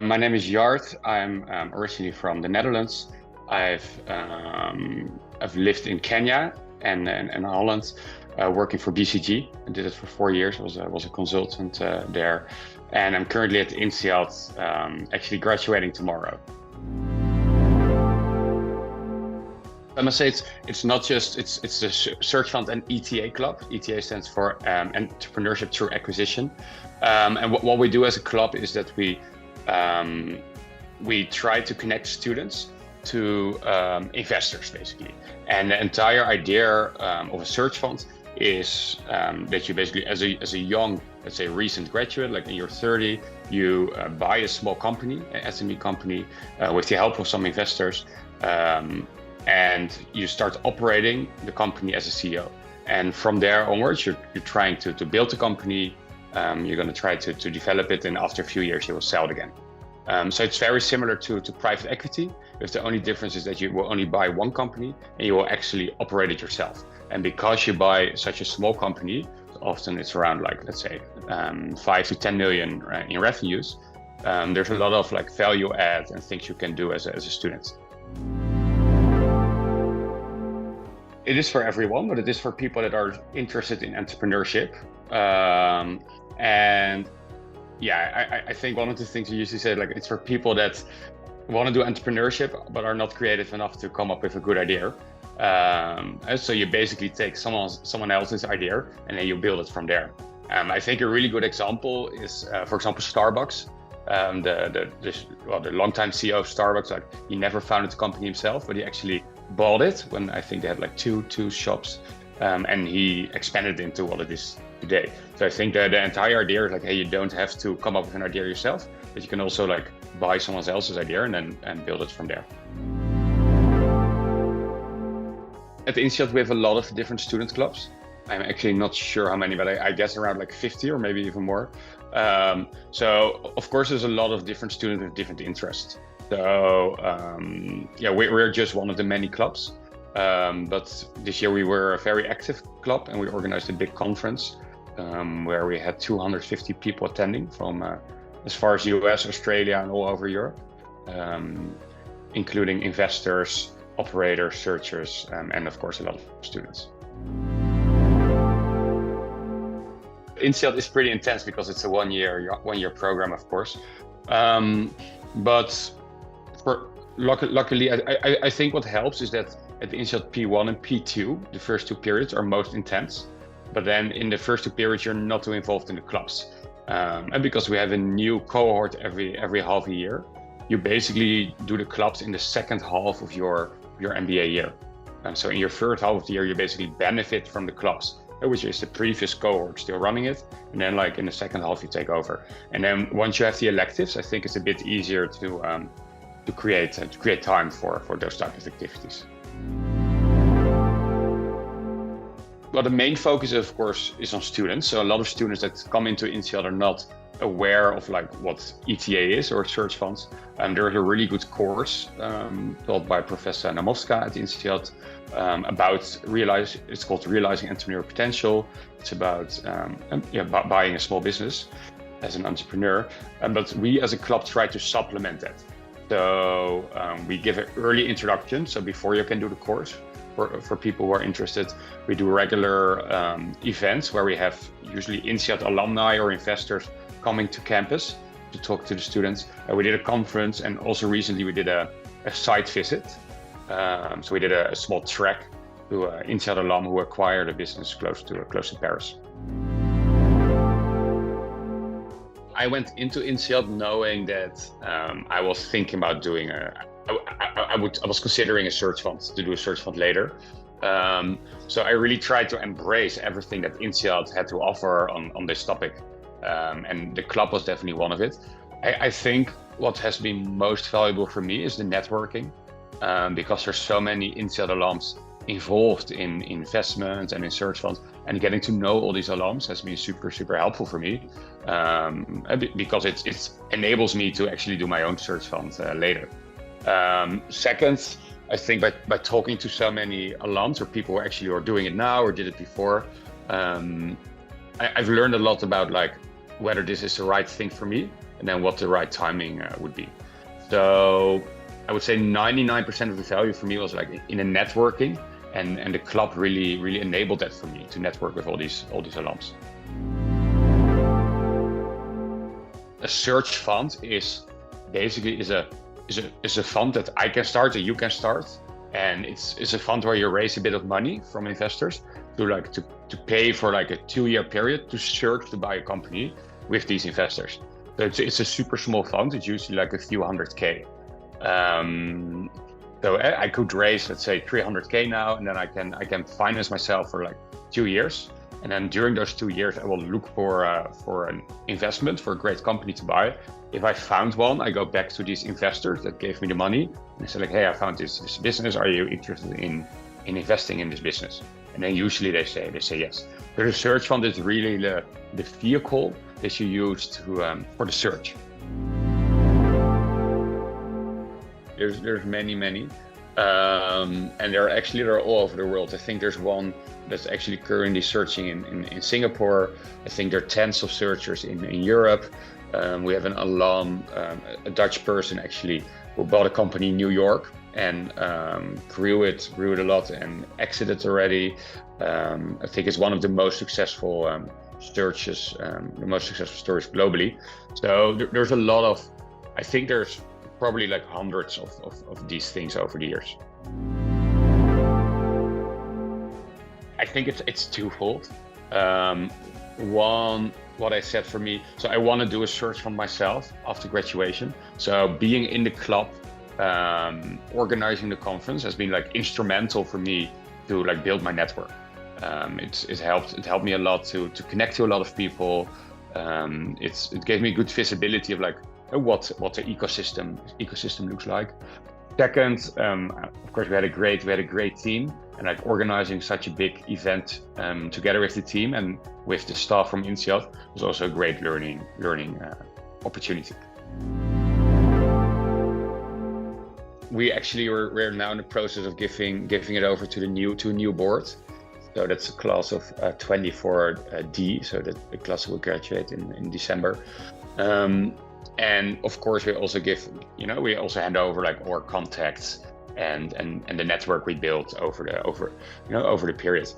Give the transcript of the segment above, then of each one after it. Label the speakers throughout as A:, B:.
A: My name is Jart. I'm originally from the Netherlands. I've lived in Kenya and Holland, working for BCG. I did it for 4 years. I was a consultant there, and I'm currently at INSEAD, actually graduating tomorrow. I must say it's not just it's the Search Fund and ETA club. ETA stands for Entrepreneurship Through Acquisition, and what we do as a club is that we try to connect students to investors, basically. And the entire idea of a search fund is that you basically, as a young, let's say, recent graduate, like in your 30, you buy a small company, an SME company, with the help of some investors, and you start operating the company as a CEO. And from there onwards, you're trying to build the company. You're going to try to develop it, and after a few years, you will sell it again. So it's very similar to private equity, if the only difference is that you will only buy one company and you will actually operate it yourself. And because you buy such a small company, often it's around, like, let's say, 5 to 10 million in revenues, there's a lot of like value add and things you can do as a student. It is for everyone, but it is for people that are interested in entrepreneurship. And yeah, I think one of the things you usually say, like, it's for people that want to do entrepreneurship but are not creative enough to come up with a good idea. And so you basically take someone else's idea and then you build it from there. I think a really good example is, for example, Starbucks. The longtime CEO of Starbucks, like, he never founded the company himself, but he actually bought it when I think they had like two shops, and he expanded into what it is today. So I think that the entire idea is like, hey, you don't have to come up with an idea yourself, but you can also like buy someone else's idea and build it from there. At the INSEAD, we have a lot of different student clubs. I'm actually not sure how many, but I guess around like 50 or maybe even more. So of course, there's a lot of different students with different interests. So yeah, we're just one of the many clubs. But this year we were a very active club, and we organized a big conference where we had 250 people attending from as far as US, Australia, and all over Europe, including investors, operators, searchers, and of course a lot of students. INSEAD is pretty intense because it's a one-year program, of course. But luckily, I think what helps is that at the INSEAD P1 and P2, the first two periods are most intense. But then in the first two periods, you're not too involved in the clubs. And because we have a new cohort every half a year, you basically do the clubs in the second half of your MBA year. So in your first half of the year, you basically benefit from the clubs, which is the previous cohort still running it. And then like in the second half, you take over. And then once you have the electives, I think it's a bit easier to create time for those type of activities. Well, the main focus, of course, is on students. So a lot of students that come into INSEAD are not aware of like what ETA is or search funds. There's a really good course taught by Professor Namovska at INSEAD about it's called Realizing Entrepreneurial Potential. It's about buying a small business as an entrepreneur. But we as a club try to supplement that. So we give an early introduction. So before you can do the course, for people who are interested, we do regular events where we have usually INSEAD alumni or investors coming to campus to talk to the students. We did a conference, and also recently we did a site visit. So we did a small trek to an INSEAD alum who acquired a business close to Paris. I went into INSEAD knowing that I was thinking about doing I was considering a search fund, to do a search fund later. So I really tried to embrace everything that INSEAD had to offer on this topic. And the club was definitely one of it. I think what has been most valuable for me is the networking, because there's so many INSEAD alums involved in investments and in search funds, and getting to know all these alums has been super helpful for me, because it enables me to actually do my own search fund later. Second, I think by talking to so many alums or people who actually are doing it now or did it before, I've learned a lot about like whether this is the right thing for me. and then what the right timing would be. So I would say 99% of the value for me was like in a networking, and the club really enabled that for me to network with all these alums. A search fund is basically is a fund that I can start, that you can start, and it's a fund where you raise a bit of money from investors to pay for like a 2-year period to search to buy a company with these investors. So it's a super small fund. It's usually like a few $100K. So I could raise, let's say, $300K now, and then I can finance myself for like 2 years. And then during those 2 years, I will look for an investment, for a great company to buy. If I found one, I go back to these investors that gave me the money, and I say like, hey, I found this business. Are you interested in investing in this business? And then usually they say yes. The research fund is really the vehicle that you use for the search. There's many, and they're all over the world. I think there's one that's actually currently searching in Singapore. I think there are tens of searchers in Europe. We have an alum, a Dutch person actually, who bought a company in New York and grew it a lot and exited already. I think it's one of the most successful searches, the most successful stories globally. So there's a lot of, I think there's probably like hundreds of these things over the years. I think it's twofold. One, what I said for me, so I want to do a search fund myself after graduation. So being in the club, organizing the conference has been like instrumental for me to like build my network. It helped me a lot to connect to a lot of people. It gave me good visibility of like what the ecosystem looks like. Second, of course, we had a great team, and like organizing such a big event together with the team and with the staff from INSEAD was also a great learning opportunity. We're now in the process of giving it over to a new board. So that's a class of 24D, so that the class will graduate in December. And of course, we also hand over like our contacts and the network we built over the period.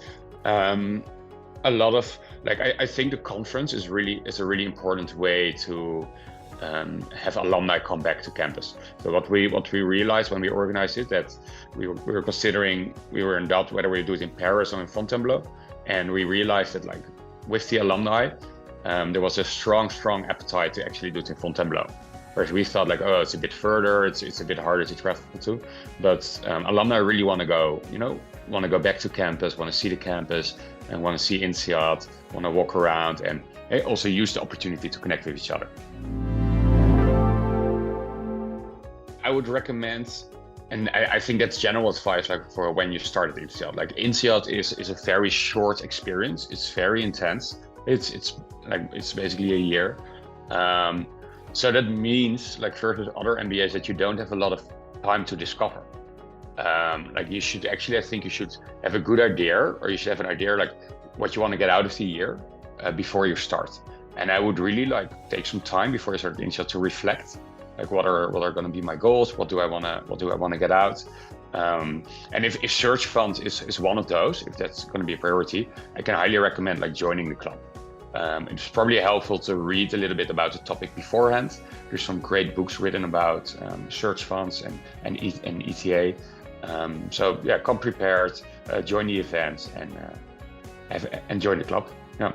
A: A lot of like I think the conference is a really important way to have alumni come back to campus. So what we realized when we organized it, that we were considering, we were in doubt whether we do it in Paris or in Fontainebleau, and we realized that like with the alumni, there was a strong appetite to actually do it in Fontainebleau. Whereas we thought like, oh, it's a bit further, it's a bit harder to travel to. But alumni really want to go back to campus, want to see the campus, and want to see INSEAD, want to walk around, and also use the opportunity to connect with each other. I would recommend, and I think that's general advice, like for when you start at INSEAD. Like INSEAD is a very short experience. It's very intense. It's basically a year. So that means like versus other MBAs that you don't have a lot of time to discover. Like you should actually, I think you should have a good idea, or you should have an idea like what you want to get out of the year before you start. And I would really like take some time before you start INSEAD to reflect, like what are going to be my goals, what do I want to get out. And if search funds is one of those, if that's going to be a priority, I can highly recommend like joining the club. It's probably helpful to read a little bit about the topic beforehand. There's some great books written about search funds and ETA. So yeah, come prepared, join the event, and join the club. Yeah.